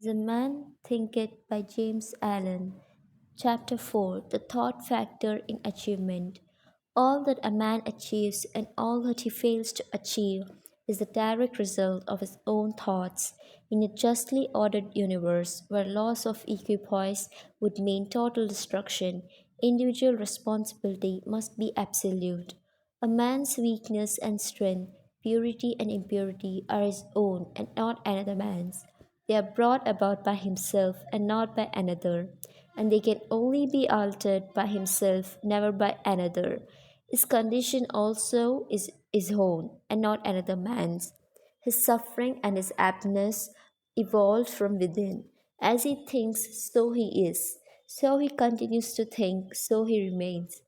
The Man Thinketh by James Allen. Chapter 4 The Thought Factor in Achievement. All that a man achieves and all that he fails to achieve is the direct result of his own thoughts. In a justly ordered universe where laws of equipoise would mean total destruction, individual responsibility must be absolute. A man's weakness and strength, purity and impurity are his own and not another man's. They are brought about by himself and not by another, and they can only be altered by himself, never by another. His condition also is his own and not another man's. His suffering and his happiness evolved from within. As he thinks, so he is. So he continues to think, so he remains.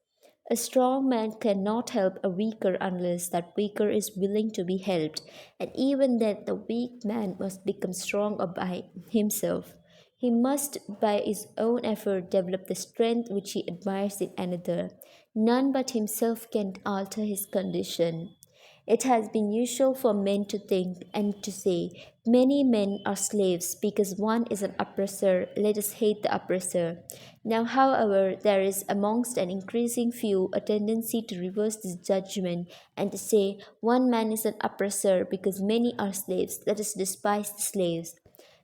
A strong man cannot help a weaker unless that weaker is willing to be helped, and even then the weak man must become stronger by himself. He must, by his own effort, develop the strength which he admires in another. None but himself can alter his condition. It has been usual for men to think and to say, many men are slaves because one is an oppressor, let us hate the oppressor. Now, however, there is amongst an increasing few a tendency to reverse this judgment and to say, one man is an oppressor because many are slaves, let us despise the slaves.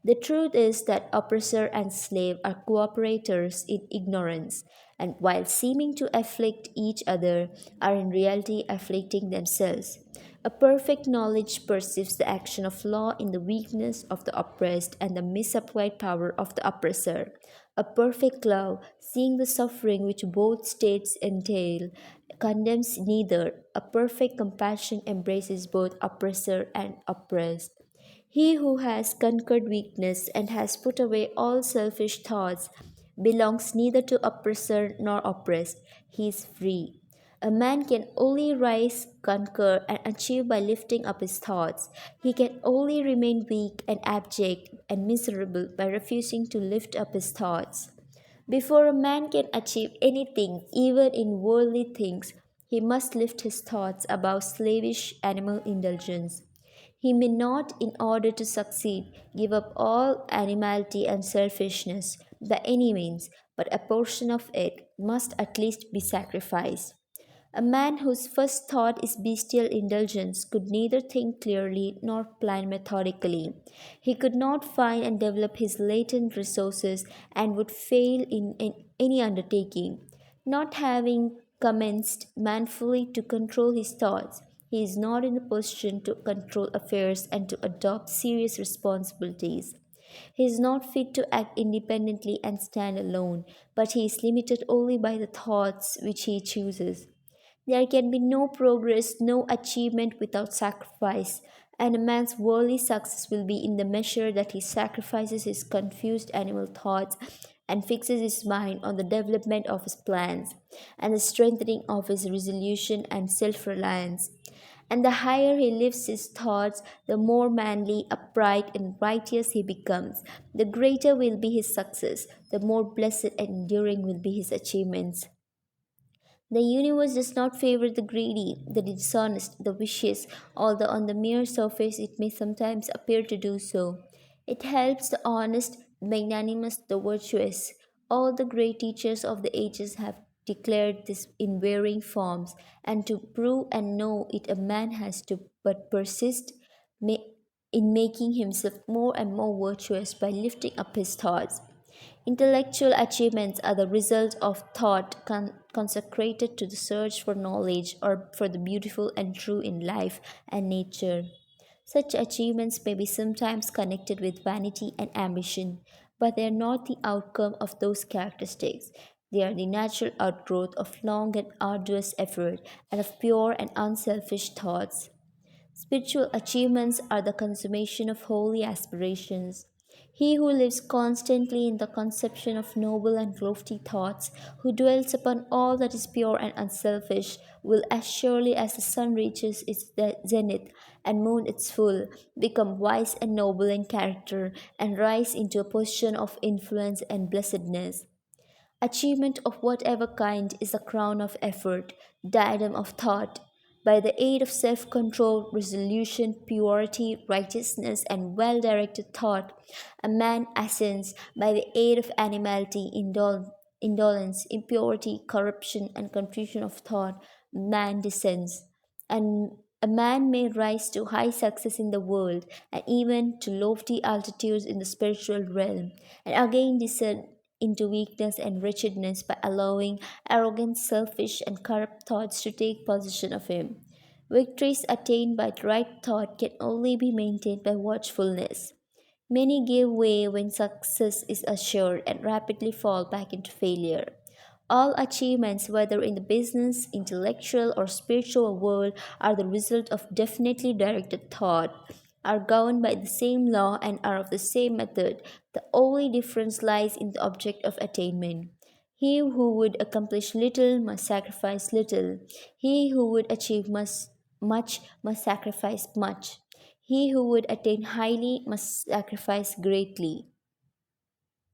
The truth is that oppressor and slave are cooperators in ignorance, and while seeming to afflict each other, are in reality afflicting themselves. A perfect knowledge perceives the action of law in the weakness of the oppressed and the misapplied power of the oppressor. A perfect love, seeing the suffering which both states entail, condemns neither. A perfect compassion embraces both oppressor and oppressed. He who has conquered weakness and has put away all selfish thoughts belongs neither to oppressor nor oppressed. He is free. A man can only rise, conquer, and achieve by lifting up his thoughts. He can only remain weak and abject and miserable by refusing to lift up his thoughts. Before a man can achieve anything, even in worldly things, he must lift his thoughts above slavish animal indulgence. He may not, in order to succeed, give up all animality and selfishness by any means, but a portion of it must at least be sacrificed. A man whose first thought is bestial indulgence could neither think clearly nor plan methodically. He could not find and develop his latent resources and would fail in any undertaking. Not having commenced manfully to control his thoughts, he is not in a position to control affairs and to adopt serious responsibilities. He is not fit to act independently and stand alone, but he is limited only by the thoughts which he chooses. There can be no progress, no achievement without sacrifice, and a man's worldly success will be in the measure that he sacrifices his confused animal thoughts and fixes his mind on the development of his plans and the strengthening of his resolution and self reliance. And the higher he lifts his thoughts, the more manly, upright, and righteous he becomes. The greater will be his success, the more blessed and enduring will be his achievements. The universe does not favor the greedy, the dishonest, the vicious, although on the mere surface it may sometimes appear to do so. It helps the honest, the magnanimous, the virtuous. All the great teachers of the ages have declared this in varying forms, and to prove and know it a man has to but persist ma- in making himself more and more virtuous by lifting up his thoughts. Intellectual achievements are the result of thought consecrated to the search for knowledge or for the beautiful and true in life and nature. Such achievements may be sometimes connected with vanity and ambition, but they are not the outcome of those characteristics. They are the natural outgrowth of long and arduous effort and of pure and unselfish thoughts. Spiritual achievements are the consummation of holy aspirations. He who lives constantly in the conception of noble and lofty thoughts, who dwells upon all that is pure and unselfish, will as surely as the sun reaches its zenith and moon its full, become wise and noble in character and rise into a position of influence and blessedness. Achievement of whatever kind is the crown of effort, diadem of thought. By the aid of self control, resolution, purity, righteousness, and well directed thought, a man ascends. By the aid of animality, indolence, impurity, corruption, and confusion of thought, man descends. And a man may rise to high success in the world and even to lofty altitudes in the spiritual realm, and again descend into weakness and wretchedness by allowing arrogant, selfish, and corrupt thoughts to take possession of him. Victories attained by the right thought can only be maintained by watchfulness. Many give way when success is assured and rapidly fall back into failure. All achievements, whether in the business, intellectual, or spiritual world, are the result of definitely directed thought, are governed by the same law, and are of the same method. The only difference lies in the object of attainment. He who would accomplish little must sacrifice little. He who would achieve much must sacrifice much. He who would attain highly must sacrifice greatly.